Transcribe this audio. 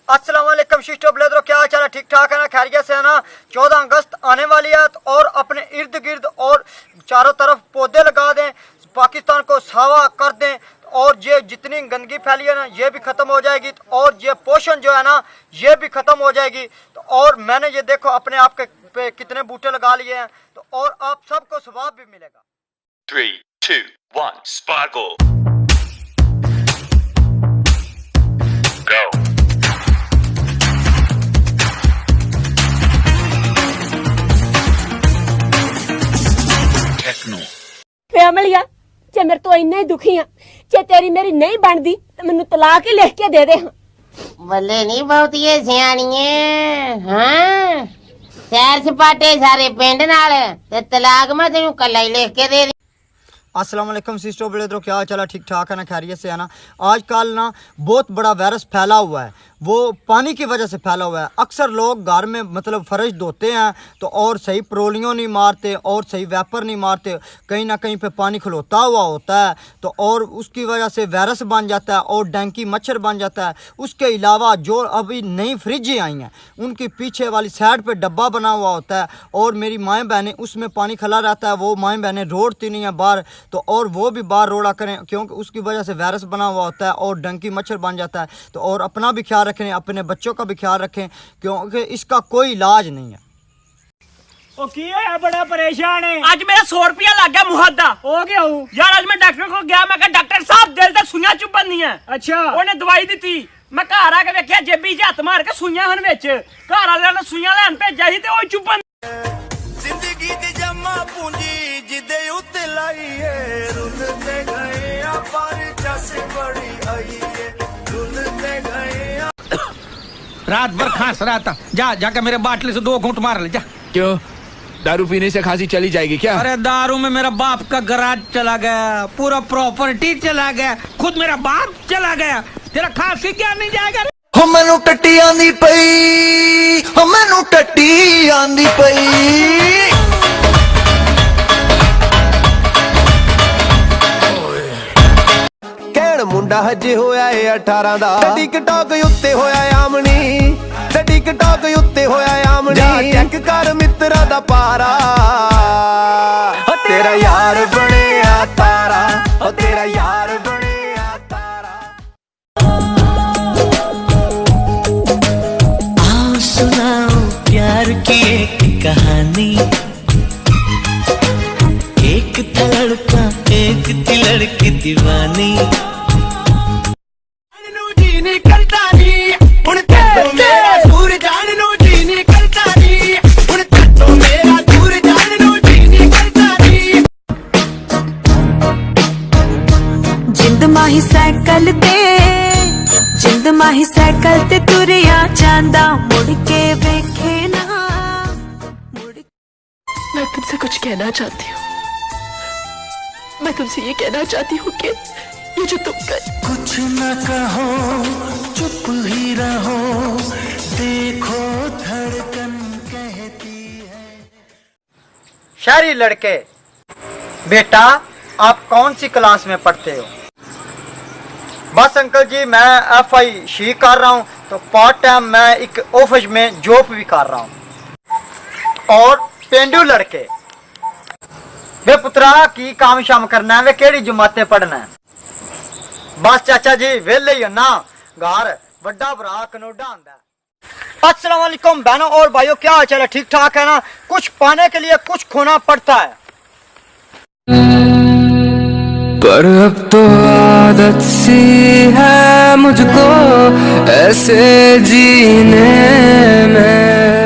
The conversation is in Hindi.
अस्सलाम वालेकुम शिष्टो ब्लेदरो, क्या हाल चाल है? ठीक ठाक है ना? खैरियत से है ना? 14 अगस्त आने वाली है और अपने इर्द गिर्द और चारों तरफ पौधे लगा दें, पाकिस्तान को सावा कर दें और ये जितनी गंदगी फैली है ना ये भी ख़त्म हो जाएगी और ये पोषण जो है ना ये भी ख़त्म हो जाएगी। तो और मैंने ये देखो अपने आप के पे कितने बूटे लगा लिए हैं तो और आप सबको सवाब भी मिलेगा। 3, 2, 1, sparkle. Go. Techno. फैमिली जे मेरे तो इन्ने ही दुखी हाँ, जे तेरी मेरी नहीं बनती तो मैनू तलाक ही लिख के दे दे। बल्ले नहीं बहुत ये सियाणिए हाँ सैर सपाटे सारे पिंड नाल ते तलाक मैं तेनू कल्ला ही लिख के दे दी। अस्सलाम वालेकुम सिस्टो ब्रदरों, क्या हाल चाल है? ठीक ठाक है ना? खैरियत से है ना? आजकल ना बहुत बड़ा वायरस फैला हुआ है, वो पानी की वजह से फैला हुआ है। अक्सर लोग घर में मतलब फर्श धोते हैं तो और सही प्रोलियो नहीं मारते और सही वेपर नहीं मारते, कहीं ना कहीं पे पानी खलोता हुआ होता है तो और उसकी वजह से वायरस बन जाता है और डेंगू मच्छर बन जाता है। उसके अलावा जो अभी नई फ्रिजें आई हैं उनकी पीछे वाली साइड पे डब्बा बना हुआ होता है और मेरी माएँ बहनें उसमें पानी खला रहता है, वो माएँ बहनें रोड़ती नहीं हैं बाहर, तो और वो भी बाहर रोड़ा करें क्योंकि उसकी वजह से वायरस बना हुआ होता है और डेंगू मच्छर बन जाता है। तो और अपना भी ख्याल रखें, अपने बच्चों का भी ख्याल रखें क्योंकि इसका कोई इलाज नहीं है। ओ की है बड़ा परेशान है। आज मेरा 100 रुपया लग गया मुहद्दा हो गया हूँ यार। आज मैं डॉक्टर को गया, मैं कहा डॉक्टर साहब दिल ते सुइयां चुभन दी है। अच्छा उन्हें दवाई दी, मैं घर आके वेख्या जेबी च हत्थ मार के सुइयां हन विच, घर वाले ने सुइयां लैन भेजा ही ते ओह चुभन। जिंदगी दी जमा पूंजी जिदे उत्ते लाई है, रुलते गए आ पर जस बड़ी आई है, रुलते गए आ। रात भर खांस रहा था, जा जाकर मेरे बाटले से 2 घूंट मार ले जा। क्यों, दारू पीने से खांसी चली जाएगी क्या? अरे दारू में मेरा बाप का गराज चला गया, पूरा प्रॉपर्टी चला गया, खुद मेरा बाप चला गया, तेरा खांसी क्या नहीं जाएगा? हो मैनू टट्टी आंदी पई, हो मैनू टट्टी आंदी पई। कहण मुंडा हजे होया है 18 दा, टिकटॉक उत्ते होया आमनी, टिकटॉक उत्ते होया आमनी। चेक कर मित्रा दा पारा, तेरा यार बनिया तारा, तेरा यार बनिया तारा। आओ सुनाओ प्यार की एक कहानी, एक था लड़का एक थी लड़की दीवानी। जिंद माही साइकिल ते, जिंद माही साइकिल ते तुरिया चांदा, मुड़ के वेखे ना मुड़। मैं तुमसे कुछ कहना चाहती हूँ, मैं तुमसे ये कहना चाहती हूँ कि ये जो तुम कर। कुछ न कहो चुप ही रहो, देखो धड़कन कहती है। शहरी लड़के, बेटा आप कौन सी क्लास में पढ़ते हो? बस अंकल जी मैं FI कर रहा हूँ, तो पार्ट टाइम मैं एक ऑफिस में जॉब भी कर रहा हूँ। और पेंडू लड़के, वे पुत्रा की काम शाम करना है, वे केड़ी जमाते पढ़ना है? बस चाचा जी वेले ही ना, घर बड़ा भरा कनोडा आंदा है। अस्सलाम वालेकुम बहनों और भाइयों, क्या हाल चाल है? ठीक ठाक है ना? कुछ पाने के लिए कुछ खोना पड़ता है, पर अब तो आदत सी है मुझको ऐसे जीने में।